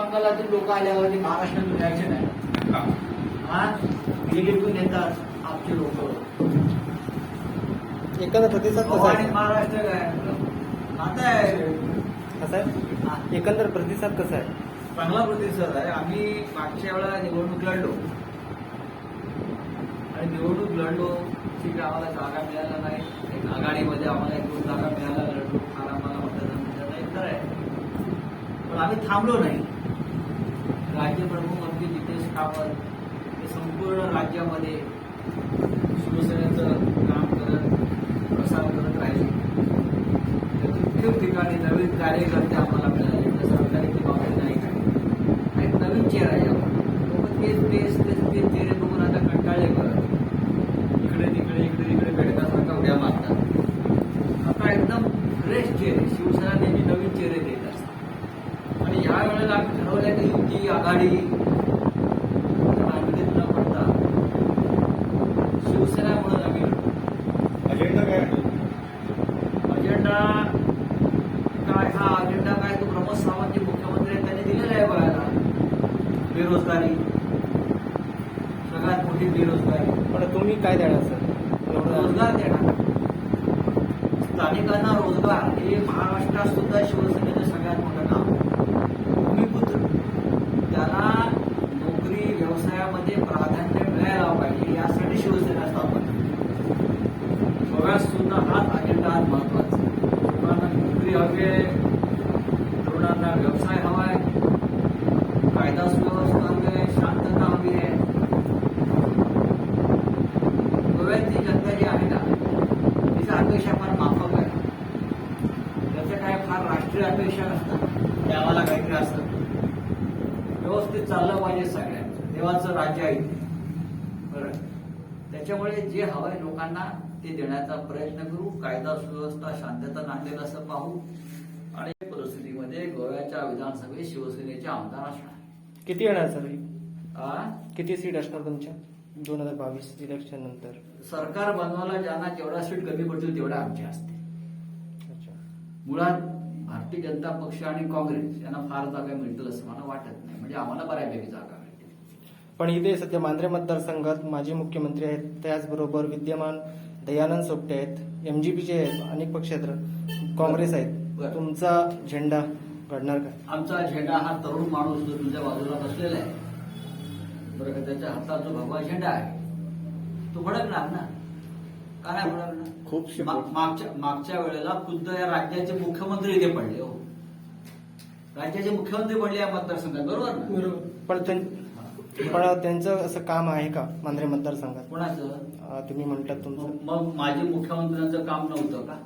बंगालातून लोक आल्यावरती महाराष्ट्रातून रिॲक्शन आहे. हा दिल्लीतून येतात आमचे लोक. एकंदर प्रतिसाद कसा आणि आहे? महाराष्ट्र काय आता आहे कसा आहे एकंदर प्रतिसाद कसा आहे? चांगला प्रतिसाद आहे. आम्ही मागच्या वेळेला निवडणूक लढलो आणि निवडणूक लढलो ठीक आम्हाला जागा मिळाल्या नाही. एक आघाडीमध्ये आम्हाला 1-2 जागा मिळायला लढलो. फार आम्हाला मतदान मिळालं नाही तर आहे. पण आम्ही थांबलो नाही. राज्यप्रमुख मंत्री जितेश कामत हे संपूर्ण राज्यामध्ये शिवसेनेचं काम करत प्रसार करत राहिले. ठिकठिकाणी नवीन कार्यकर्ते आम्हाला मिळाले. सरकारची बाबी नाही काय एक नवीन चेहरा आहे. लोक तेच चेहरे बघून आता कंटाळले करत इकडे तिकडे बेडकासारखा उड्या मारतात. आता एकदम फ्रेश चेहरे शिवसेना नेहमी नवीन चेहरे देत असतात. आणि या वेळेला आम्ही ठरवलंय की युती आघाडी राजनीतीत न पडता शिवसेना म्हणून आम्ही अजेंडा काय आहे? अजेंडा काय हा अजेंडा काय तो प्रमोद सावंत जे मुख्यमंत्री आहेत त्यांनी दिलेला आहे बघायला. बेरोजगारी सगळ्यात मोठी बेरोजगारी. पण तुम्ही काय देणार सर? रोजगार देणार स्थानिकांना रोजगार हे महाराष्ट्रात सुद्धा शिवसेनेचं सगळ्यात मोठं काम. भूमिपुत्र त्याला नोकरी व्यवसायामध्ये प्राधान्य मिळायला पाहिजे यासाठी शिवसेना स्थापन गोव्यात सुद्धा हाच अजेंडा आज महत्वाचा. लोकांना नोकरी हवी आहे, तरुणांना व्यवसाय हवा आहे, कायदा सुव्यवस्था हवी आहे, शांतता हवी आहे. गोव्यातली जनता जी आहे ना तिच्या अपेक्षा फार माफक आहे. त्याच्या काय फार राष्ट्रीय अपेक्षा नसतात. ते आम्हाला काहीतरी असतं व्यवस्थित चाललं पाहिजे. सगळ्यांचं देवाचं राज्य आहे बरं. त्याच्यामुळे जे हवंय लोकांना ते देण्याचा प्रयत्न करू. कायदा सुव्यवस्था शांतता नांदेल असं पाहू. आणि परिस्थितीमध्ये गोव्याच्या विधानसभेत शिवसेनेचे आमदार असणार. किती येणार सर? आ? किती सीट असणार तुमच्या 2022 इलेक्शन नंतर? सरकार बनवायला ज्यांना जेवढा सीट कमी पडतील तेवढ्या आमच्या असते. अच्छा. मुळात भारतीय जनता पक्ष आणि काँग्रेस यांना फार जागा मिळतील असं मला वाटत नाही. म्हणजे आम्हाला बऱ्यापैकी जागा मिळतील. पण इथे सध्या मांद्रे मतदारसंघात माजी मुख्यमंत्री आहेत, त्याचबरोबर विद्यमान दयानंद सोपटे आहेत, MGPचे आहेत, अनेक पक्ष आहेत, काँग्रेस आहेत. बरं. तुमचा झेंडा घडणार का? आमचा झेंडा हा तरुण माणूस जो तुमच्या बाजूला बसलेला आहे बरं का, त्याच्या हातात जो भगवा झेंडा आहे तो भडकणार ना. का नाही भडकणार? खूपशी मागच्या वेळेला खुद्द या राज्याचे मुख्यमंत्री इथे पडले. हो राज्याचे मुख्यमंत्री पडले या मतदारसंघात. बरोबर ना? पण त्यांचं असं काम आहे का मांद्रे मतदारसंघात? कोणाचं? तुम्ही म्हणतात तुमचं. मग माजी मुख्यमंत्र्यांचं काम नव्हतं का?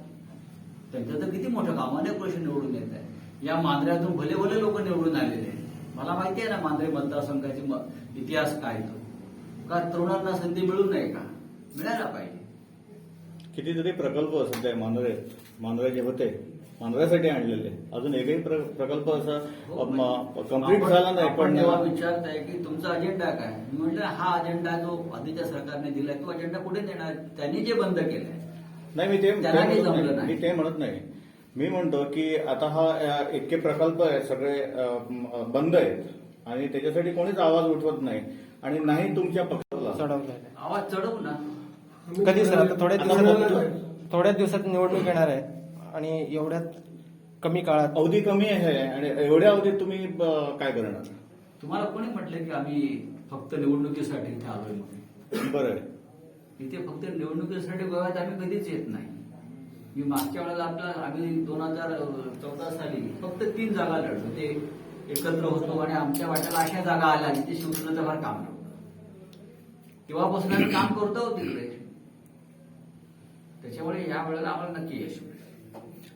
त्यांचं तर किती मोठं काम. अनेक वर्ष निवडून येत आहे. या मांद्र्यातून भले भले लोक निवडून आलेले आहेत. मला माहिती आहे ना मांद्रे मतदारसंघाची इतिहास काय तो. का तरुणांना संधी मिळू नये का? मिळायला पाहिजे. कितीतरी प्रकल्प सध्या मांजराचे होते मांजरासाठी आणलेले. अजून एकही प्रकल्प असा कम्प्लीट झाला नाही. पण जेव्हा विचारताय की तुमचा अजेंडा काय, मी म्हटलं हा अजेंडा जो आधीच्या सरकारने दिलाय तो अजेंडा कुठे देणार? त्यांनी जे बंद केलंय नाही मी ते म्हणत नाही. मी म्हणतो की आता हा इतके प्रकल्प आहेत सगळे बंद आहेत आणि त्याच्यासाठी कोणीच आवाज उठवत नाही आणि नाही तुमच्या पक्षाला चढवलंय. आवाज चढवू ना. कधी सर? आता थोड्या दिवसात निवडणूक येणार आहे आणि एवढ्यात कमी काळात अवधी कमी आहे आणि एवढ्या अवधीत तुम्ही काय करणार? तुम्हाला कोणी म्हटलं की आम्ही फक्त निवडणुकीसाठी इथे आलोय म्हणून? बरं आहे. इथे फक्त निवडणुकीसाठी गोव्यात आम्ही कधीच येत नाही. मी मागच्या वेळेला आम्ही 2014 साली फक्त 3 जागा लढलो. ते एकत्र होतो आणि आमच्या वाट्याला अशा जागा आल्या जिथे शिवसेनेचं फार काम नव्हतं. तेव्हापासून आम्ही काम करतो तिकडे. त्याच्यामुळे या वेळेला आम्हाला नक्की यश मिळेल.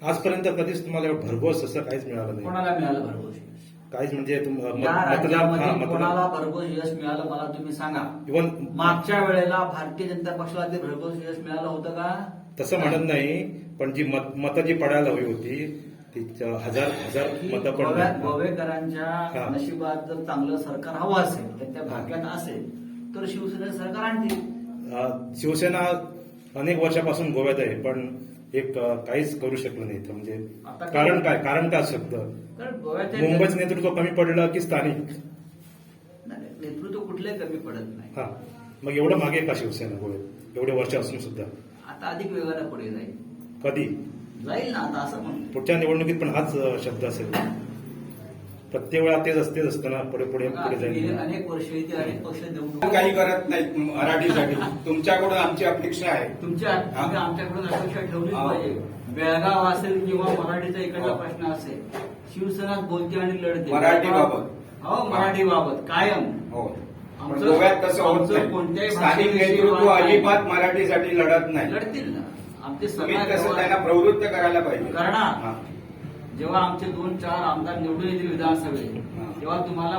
आजपर्यंत कधीच तुम्हाला भरघोस असं काहीच मिळालं नाही? कोणाला मिळालं भरघोस यश? काहीच म्हणजे या राज्यामध्ये कोणाला भरघोस यश मिळालं मला तुम्ही सांगा. इव्हन मागच्या वेळेला भारतीय जनता पक्षाला ते भरघोस यश मिळालं होतं का? तसं म्हणत नाही, पण जी मतं जी पडायला हवी होती ती हजार मतं पण गोवेकरांच्या नशिबात जर चांगलं सरकार हवं असेल, त्यांच्या भाग्यात असेल तर शिवसेना सरकार आणतील. शिवसेना अनेक वर्षापासून गोव्यात आहे, पण एक काहीच करू शकलं नाही इथं. म्हणजे आता कारण काय असू शकतं? कारण गोव्याच्या मुंबईचं नेतृत्व कमी पडलं की स्थानिक? नाही, नेतृत्व कुठलंही कमी पडत नाही. हा, मग एवढं मागे का शिवसेना गोव्यात एवढे वर्ष असून सुद्धा? आता अधिक वेगाने पुढे जाईल. कधी? जाईल ना आता असं म्हणतो. पुढच्या निवडणुकीत पण हाच शब्द असेल. प्रत्येक वेळा तेच असतं ना, पुढे पुढे पुढे गेली जाईल. अनेक वर्ष इथे अनेक पक्ष निवडून काही करत नाही मराठीसाठी. तुमच्याकडून आमची अपेक्षा आहे. तुम्ही आमच्याकडून अपेक्षा ठेवलीच पाहिजे. बेळगाव असेल किंवा मराठीचा एखादा प्रश्न असेल, शिवसेना बोलते आणि लढते मराठीबाबत. हो, मराठीबाबत कायम. हो, पण आमचं- गोव्यात तसं होत आमचं कोणत्याही नाही. स्थानिक भाषेविषयी नेतृत्व वाद नाही. अजिबात मराठीसाठी लढत नाही. लढतील ना. आमचे तुम्ही सगळ्या तसं व्यवहार- त्यांना प्रवृत्त करायला पाहिजे. करणार. हा. जेव्हा आमचे 2-4 आमदार निवडून येतील विधानसभेत, हा. तेव्हा तुम्हाला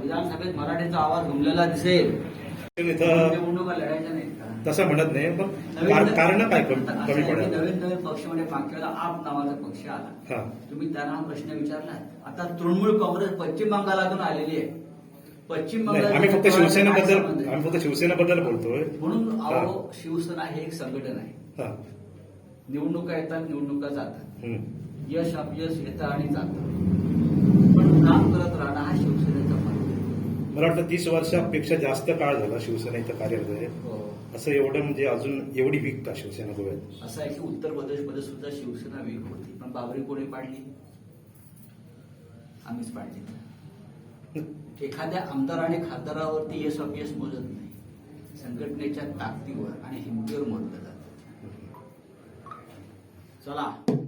विधानसभेत मराठीचा आवाज घुमलेला दिसेल. इथं निवडणुका लढायच्या नाहीत का? तसं म्हणत नाही, पण नवीन- कारण काय आता कमी असं आहे की पडायला? नवीन नवीन पक्ष म्हणजे मागच्या वेळेला आप नावाचा पक्ष आला. हा, तुम्ही त्यांना हा प्रश्न विचारला. आता तृणमूल काँग्रेस पश्चिम बंगालातून आलेली आहे. पश्चिम नाही, बंगाल आम्ही फक्त शिवसेनेबद्दल बोलतोय. म्हणून हा. अहो, शिवसेना हे एक संघटन आहे. हा. निवडणुका येतात, निवडणुका जातात, हम्म. यश अपयश येतं आणि जातं, पण काम करत राहणं हा शिवसेनेचा मार्ग आहे. मला वाटतं 30 वर्षापेक्षा जास्त काळ झाला शिवसेना इथं कार्यरत आहे. हो. असं एवढं म्हणजे अजून एवढी वीक का शिवसेना गोव्यात? असं आहे की उत्तर प्रदेशमध्ये सुद्धा शिवसेना वीक होती, पण बाबरी कोणी पाडली? आम्हीच पाडली. एखाद्या आमदार आणि खासदारावरती यश अपयश मोजत नाही, संघटनेच्या ताकदीवर आणि हिमतीवर मोजलं जातं. चला.